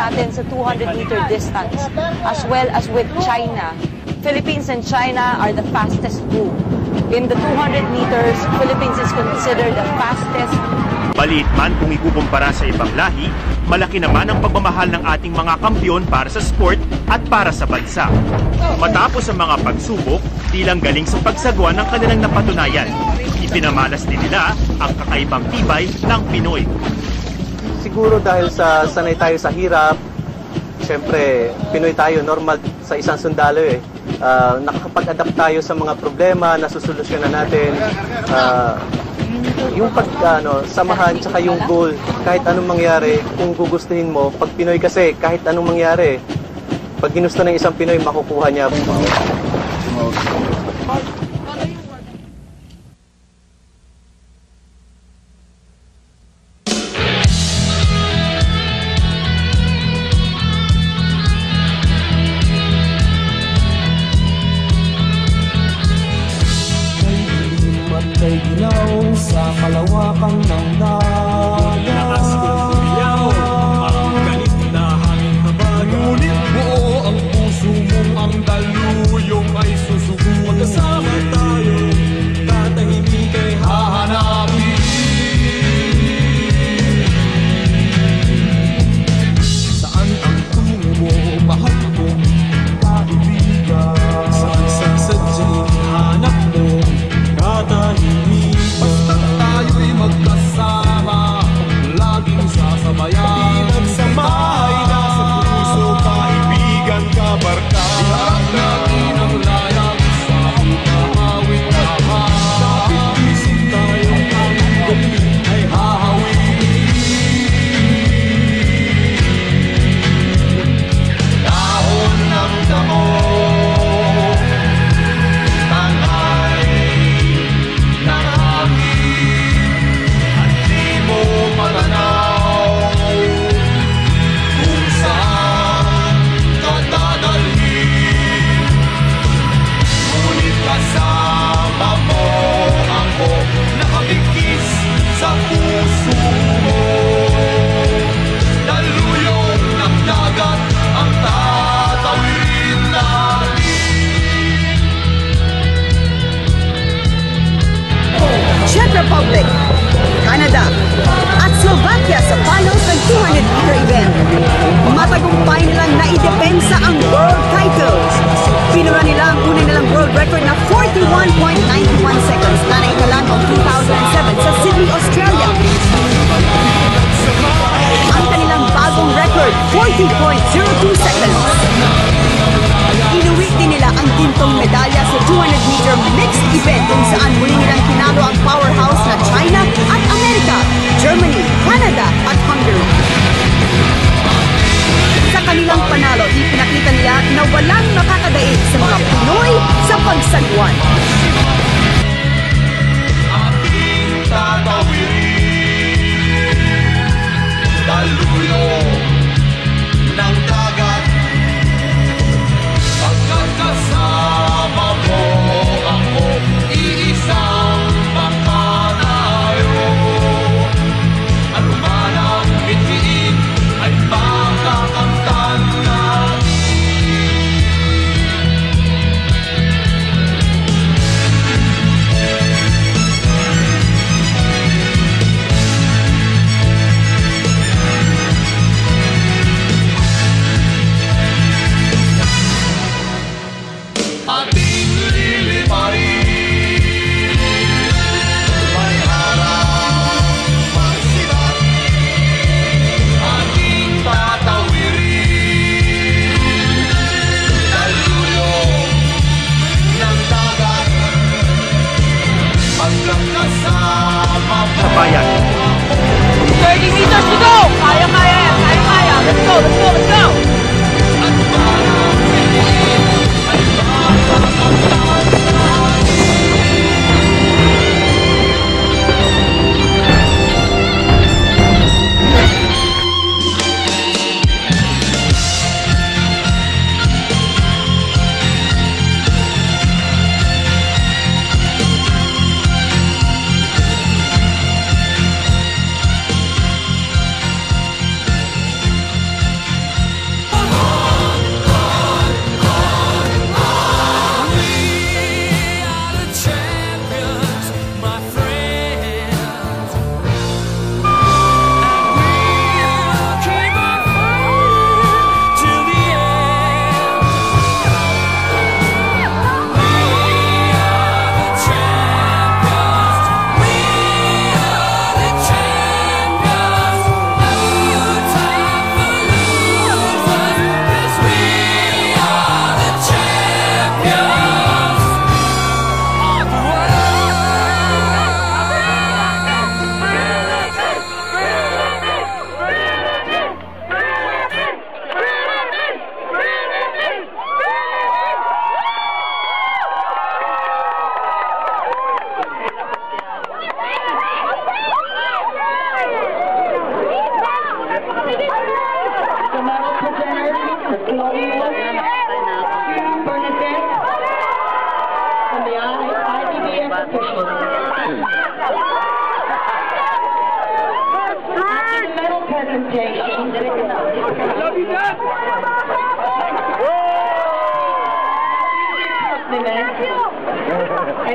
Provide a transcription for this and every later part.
natin sa 200-meter distance, as well as with China. Philippines and China are the fastest group. In the 200 meters, Philippines is considered the fastest. Maliit man kung ikukumpara sa ibang lahi, malaki naman ang pagmamahal ng ating mga kampiyon para sa sport at para sa bansa. Matapos ang mga pagsubok, bilang galing sa pagsagwa ng kanilang napatunayan, ipinamalas din nila ang kakaibang tibay ng Pinoy. Siguro dahil sa sanay tayo sa hirap, siyempre Pinoy tayo, normal sa isang sundalo eh. Nakakapag-adapt tayo sa mga problema, nasusolusyonan natin. Yung samahan tsaka yung goal, kahit anong mangyari, kung gugustuhin mo, pag Pinoy kasi, kahit anong mangyari, pag ginusto ng isang Pinoy, makukuha niya. Kay ginaw sa kalawakan ng dagat. Lakas kong tumiyaw, parang galit na hangin na bagat. Ngunit buo ang puso mong ang daluyong ay susuko. Magkasama tayo, tatahimik ay hahanapin. Saan ang tungo mo, mahal kong kaibigan? Saan sa sadyang hanap mo, katahimik? Basta tayo'y magkasama, laging sasabayan. Pinagsamahay na sa puso, kaibigan, kabarka. Iharap natin ang layag sa pumawit na Napitisip tayong ang gabi ay hahawin. Dahon ng damo, sa puso mo, daluyong ng dagat ang tatawirin natin. Czech Republic, Canada, at Slovakia sa finals ng 200-meter event. Matagumpay nilang naidepensa ang world titles. Pinura nila ang una nilang world record na 41.91 seconds na naitalan noong 2007 sa Sydney, Australia. Ang kanilang bagong record, 40.02 seconds. Inuwi din nila ang gintong medalya sa 200-meter mixed event kung saan muli nilang kinalo ang powerhouse na China at Amerika, Germany, Canada at Hungary. Sa kanilang panalo, ipinakita nila na walang makakadaig sa mga Pinoy sa pagsagwan. Ating tatawirin, daluyong ng dagat. Pagkakasama mo ako, iisang panganayo. Ano man ang bitiin ay makakamtan natin.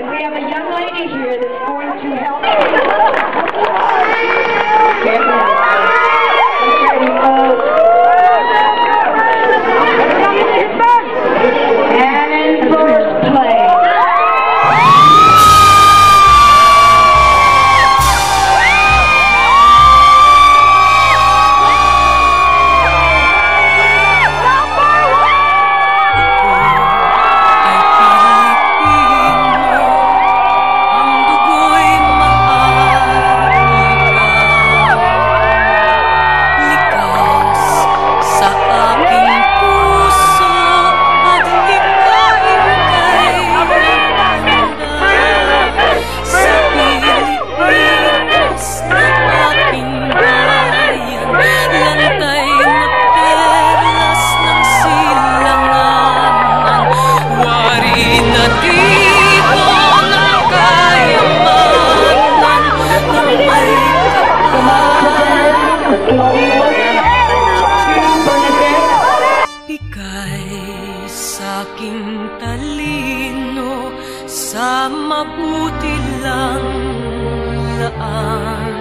And we have a young lady here that's going to help. And in first place. Bigay sa'king talino sa mabuti lang laan.